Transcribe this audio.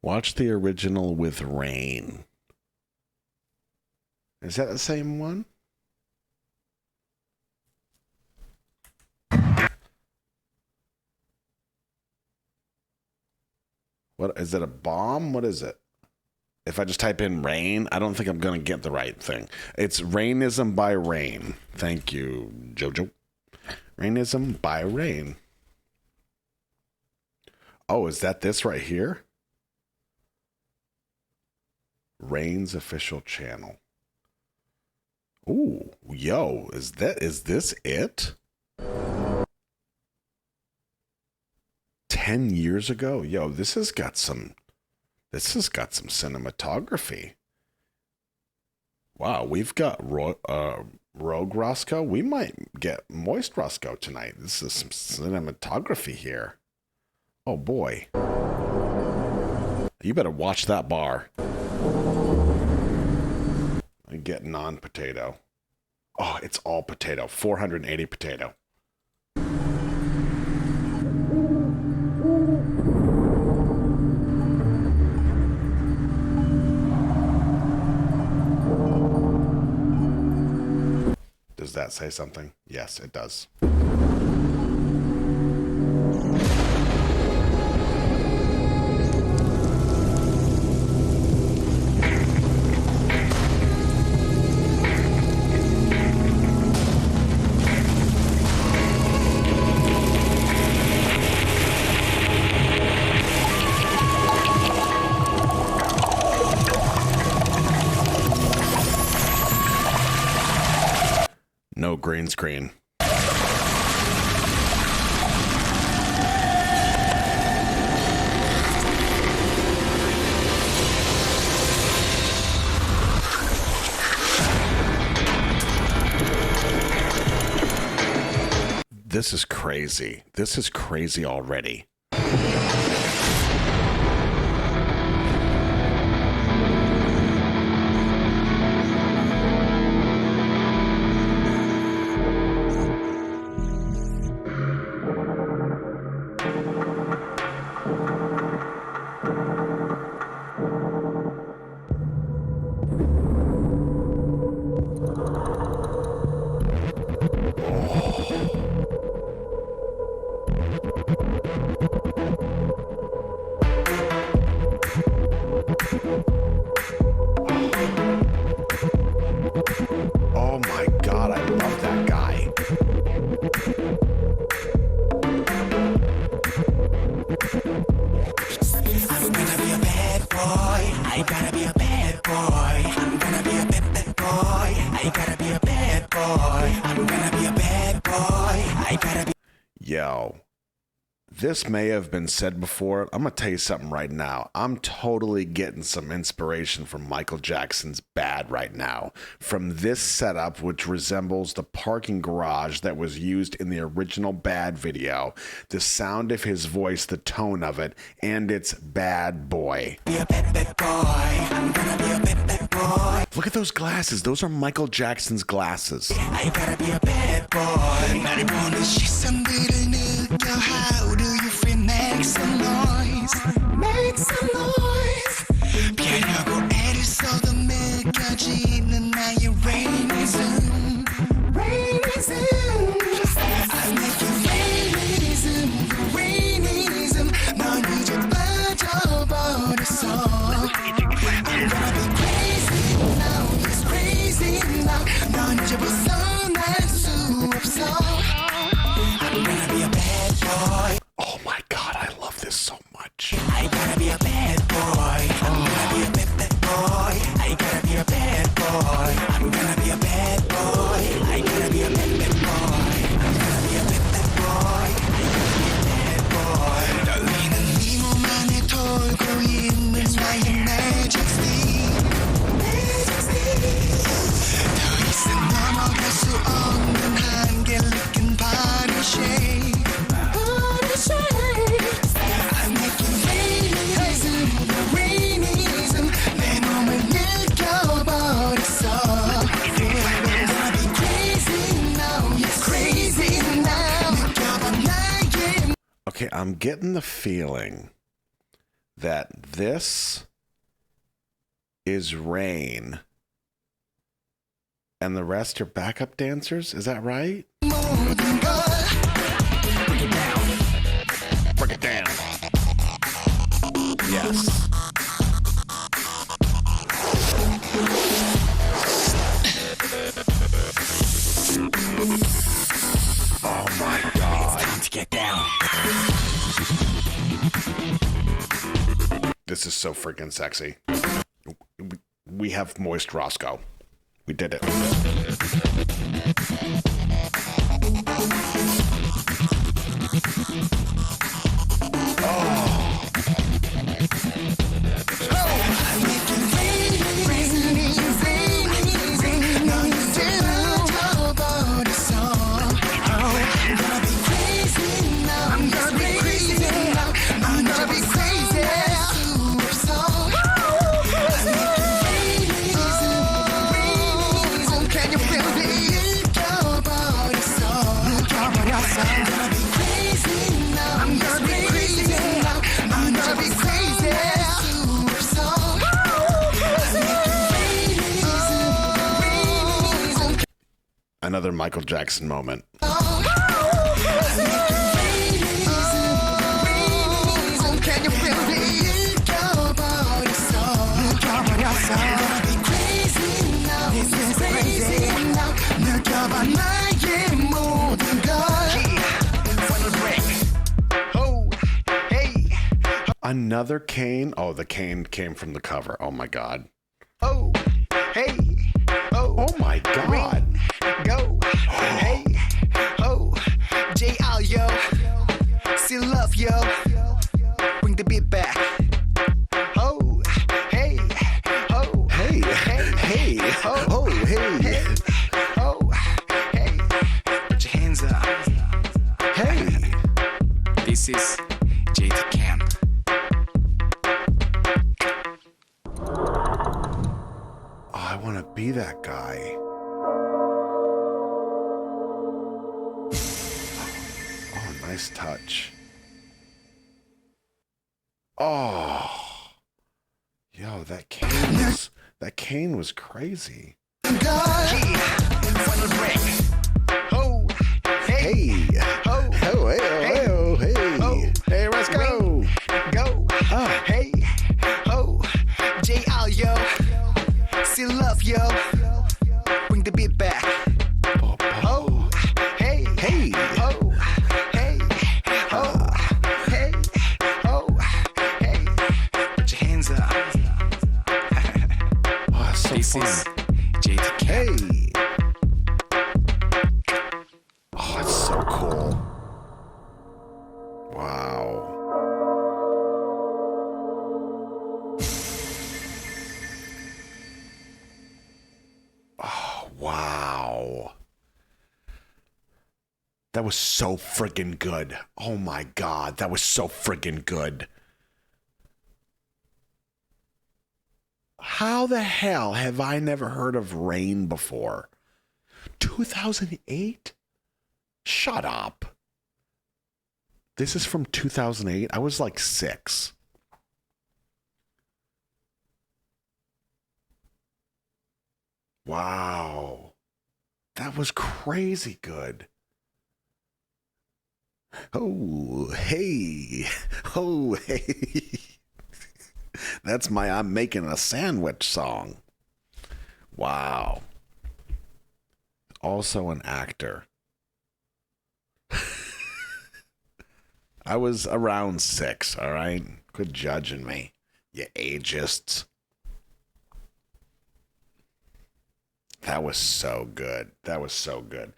Watch the original with rain. Is that the same one? What is it? A bomb? What is it? If I just type in rain, I don't think I'm going to get the right thing. It's Rainism by Rain. Thank you, Jojo. Rainism by Rain. Oh, is that this right here? Rain's official channel. Ooh, yo, is this it? 10 years ago? Yo, this has got some cinematography. Wow, we've got Rogue Roscoe. We might get Moist Roscoe tonight. This is some cinematography here. Oh boy. You better watch that bar. I get non-potato. Oh, it's all potato. 480 potato. Does that say something? Yes, it does. No green screen. This is crazy. This is crazy already. Oh my God, I love that guy. I'm gonna be a bad boy. I gotta be a bad boy. I'm gonna be a bad boy. I gotta be a bad boy. I'm gonna be a bad boy. I gotta be. Yo, this may have been said before. I'm going to tell you something right now. I'm totally getting some inspiration from Michael Jackson's Bad right now. From this setup, which resembles the parking garage that was used in the original Bad video, the sound of his voice, the tone of it, and it's Bad Boy. Be a bad boy. I'm gonna be a bad boy. Look at those glasses. Those are Michael Jackson's glasses. I gotta be a bad boy. 나를 보는 시선들을 느껴. How do you feel? Make some noise. Make some noise. 피하려고 애를 써도 느껴지는 나의 Rainism. Rainism. I make you Rainism. Rainism. 넌 이제 빠져버렸어. I'm gonna be crazy now. It's crazy now. 넌 이제 벗어날 수 없어. I'm gonna be a bad boy. Oh my God, I love this so much. I gotta be a bad boy. I'm gonna be a bad boy. I gotta be a bad boy. I'm gonna be a bad boy. I gotta be a bad boy. I'm gonna be a bad boy. I gotta be a bad boy. 떨리는 네 몸 안에 돌고 있는 나의 magic stick. Magic stick. 더 이상 넘어갈 수 없는 한계를 느낀 body shape. Body shape. I'm making Rainism. Rainism. 내 몸을 느껴버렸어. I'm gonna be crazy now. Yes, crazy now. 느껴봐 나의. Okay, I'm getting the feeling that this is Rain and the rest are backup dancers. Is that right? Break it down. Yes. Oh my God. Time to get down. This is so freaking sexy. We have moist Roscoe. We did it. Another Michael Jackson moment. Another cane. Oh, the cane came from the cover. Oh my God. Oh, hey, Oh my God. go, hey, oh, JL, yo, still love, yo, bring the beat back. Oh, hey, oh, Hey, hey, oh, hey, oh, hey, put your hands up. hey. This is JT Camp. Oh, I want to be that guy. Oh, nice touch. Oh, yo, that cane was crazy. Final break. Oh, hey, Hey, oh, oh, hey, oh, hey, hey, hey, let's go. go, Oh. hey, oh, JL, yo, still love, yo, bring the beat back. Oh, Oh, hey, hey, oh, hey, oh, hey, oh, hey, put your hands up. oh, it's so This fun. is JT Camp. Hey. Oh, that's so cool. Wow. Oh, wow. That was so friggin' good. Oh my God, that was so friggin' good. How the hell have I never heard of Rain before? 2008? Shut up. This is from 2008. I was like 6. Wow. That was crazy good. Oh, hey. Oh, hey. That's my I'm making a sandwich song. Wow. Also an actor. I was around 6, all right? Quit judging me, you ageists. That was so good. That was so good.